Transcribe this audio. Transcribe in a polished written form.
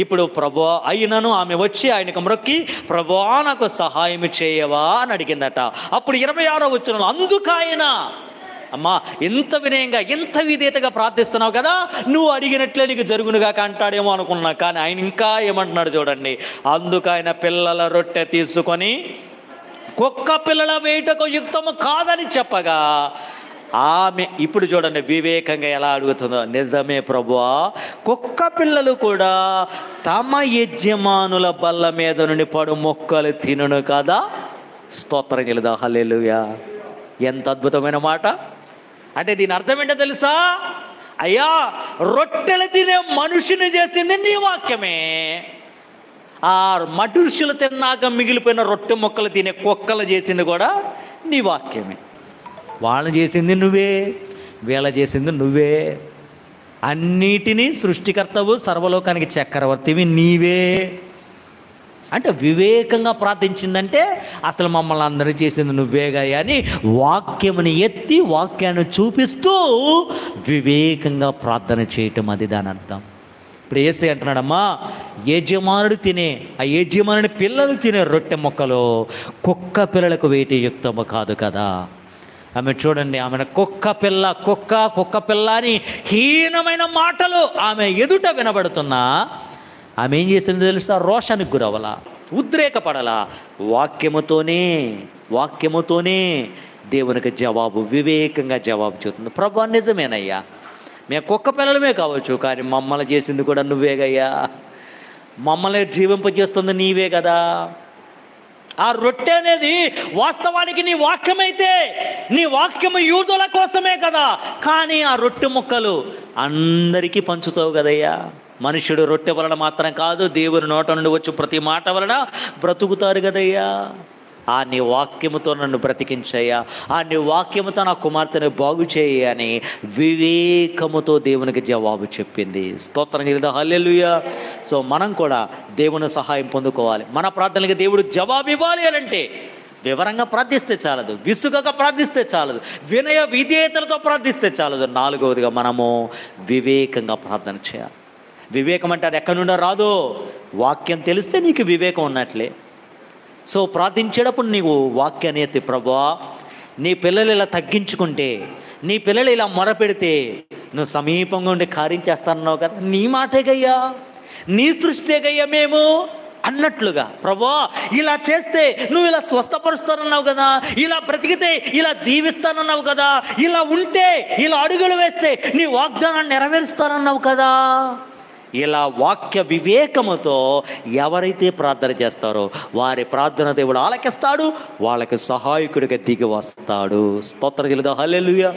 ఇప్పుడు ప్రభువా అయినను ఆమె వచ్చి ఆయనకు మ్రొక్కి, ప్రభువా నాకు సహాయం చేయవా అని అడిగిందట. అప్పుడు 26వ వచనంలో అందుకాయన, అమ్మా ఎంత వినయంగా ఎంత విధేయతగా ప్రార్థిస్తున్నావు కదా, నువ్వు అడిగినట్లే నీకు జరుగునుగా అంటాడేమో అనుకున్నా, కానీ ఆయన ఇంకా ఏమంటున్నాడు చూడండి. అందుకైన పిల్లల రొట్టె తీసుకొని కుక్క పిల్లల వేయుటకు యుక్తము కాదని చెప్పగా ఆమె ఇప్పుడు చూడండి వివేకంగా ఎలా అడుగుతుందో, నిజమే ప్రభువా, కుక్క పిల్లలు కూడా తమ యజమానుల బల్ల మీద నుండి పడు మొక్కలు తినును కదా. స్తోత్రం చెల్లుదా, హల్లెలూయా. ఎంత అద్భుతమైన మాట. అంటే దీని అర్థం ఏంటో తెలుసా? అయ్యా, రొట్టెలు తినే మనుషుని చేసింది నీ వాక్యమే, ఆ మనుషులు తిన్నాక మిగిలిపోయిన రొట్టె మొక్కలు తినే కుక్కలు చేసింది కూడా నీ వాక్యమే. వాళ్ళు చేసింది నువ్వే, వీళ్ళ చేసింది నువ్వే. అన్నిటినీ సృష్టికర్తవు, సర్వలోకానికి చక్రవర్తివి నీవే. అంటే వివేకంగా ప్రార్థించిందంటే అసలు మమ్మల్ని అందరూ చేసింది నువ్వేగా అని వాక్యముని ఎత్తి వాక్యాన్ని చూపిస్తూ వివేకంగా ప్రార్థన చేయటం, అది దాని అర్థం. ఇప్పుడు యేసయ్య అంటున్నాడమ్మా, యజమానుడు తినే, ఆ యజమానుడి పిల్లలు తినే రొట్టె మొక్కలు కుక్క పిల్లలకు వేటి యుక్తము కాదు కదా. ఆమె చూడండి, ఆమె కుక్క పిల్ల అని హీనమైన మాటలు ఆమె ఎదుట వినబడుతున్నా ఆమె ఏం చేసింది తెలుసా? రోషానికి గురవలా, ఉద్రేకపడలా. వాక్యముతోనే దేవునికి జవాబు, వివేకంగా జవాబు చెబుతుంది. ప్రభువా నిజమేనయ్యా, మేము కుక్క పిల్లలమే కావచ్చు, కానీ మమ్మల్ని చేసింది కూడా నువ్వేగయ్యా, మమ్మల్ని జీవింపజేస్తుంది నీవే కదా. ఆ రొట్టె అనేది వాస్తవానికి నీ వాక్యమైతే, నీ వాక్యము యూదుల కోసమే కదా, కానీ ఆ రొట్టె ముక్కలు అందరికీ పంచుతావు కదయ్యా. మనుషుడు రొట్టె వలన మాత్రం కాదు, దేవుని నోట నుండి వచ్చి ప్రతి మాట వలన బ్రతుకుతారు కదయ్యా. ఆ నీ వాక్యముతో నన్ను బ్రతికించయ్యా, ఆ నీ వాక్యముతో నా కుమార్తెను బాగు చేయి అని వివేకముతో దేవునికి జవాబు చెప్పింది. స్తోత్రం చెల్లుదా, హల్లెలూయా. సో మనం కూడా దేవుని సహాయం పొందుకోవాలి. మన ప్రార్థనలకి దేవుడు జవాబు ఇవ్వాలి అంటే వివరంగా ప్రార్థిస్తే చాలదు, విసుగగా ప్రార్థిస్తే చాలదు, వినయ విధేయతలతో ప్రార్థిస్తే చాలదు. 4వదిగా మనము వివేకంగా ప్రార్థన చేయాలి. వివేకం అంటే అది ఎక్కడి నుండో రాదు, వాక్యం తెలిస్తే నీకు వివేకం ఉన్నట్లే. సో ప్రార్థించేటప్పుడు నీవు వాక్యాన్ని ఎత్తి, ప్రభువా నీ పిల్లలు ఇలా తగ్గించుకుంటే, నీ పిల్లలు ఇలా మొరపెడితే నువ్వు సమీపంగా ఉండి కార్యం చేస్తానన్నావు కదా, నీ మాటేగయ్యా, నీ సృష్టిగయ్యా మేము అన్నట్లుగా, ప్రభువా ఇలా చేస్తే నువ్వు ఇలా స్వస్థపరుస్తానన్నావు కదా, ఇలా బ్రతికితే ఇలా దీవిస్తానన్నావు కదా, ఇలా ఉంటే ఇలా అడుగులు వేస్తే నీ వాగ్దానాన్ని నెరవేరుస్తానన్నావు కదా. ఇలా వాక్య వివేకముతో ఎవరైతే ప్రార్థన చేస్తారో వారి ప్రార్థన దేవుడు ఆలకిస్తాడు, వాళ్ళకి సహాయకుడిగా దిగి వస్తాడు. స్తోత్రం చెల్లుదా, హల్లెలూయా.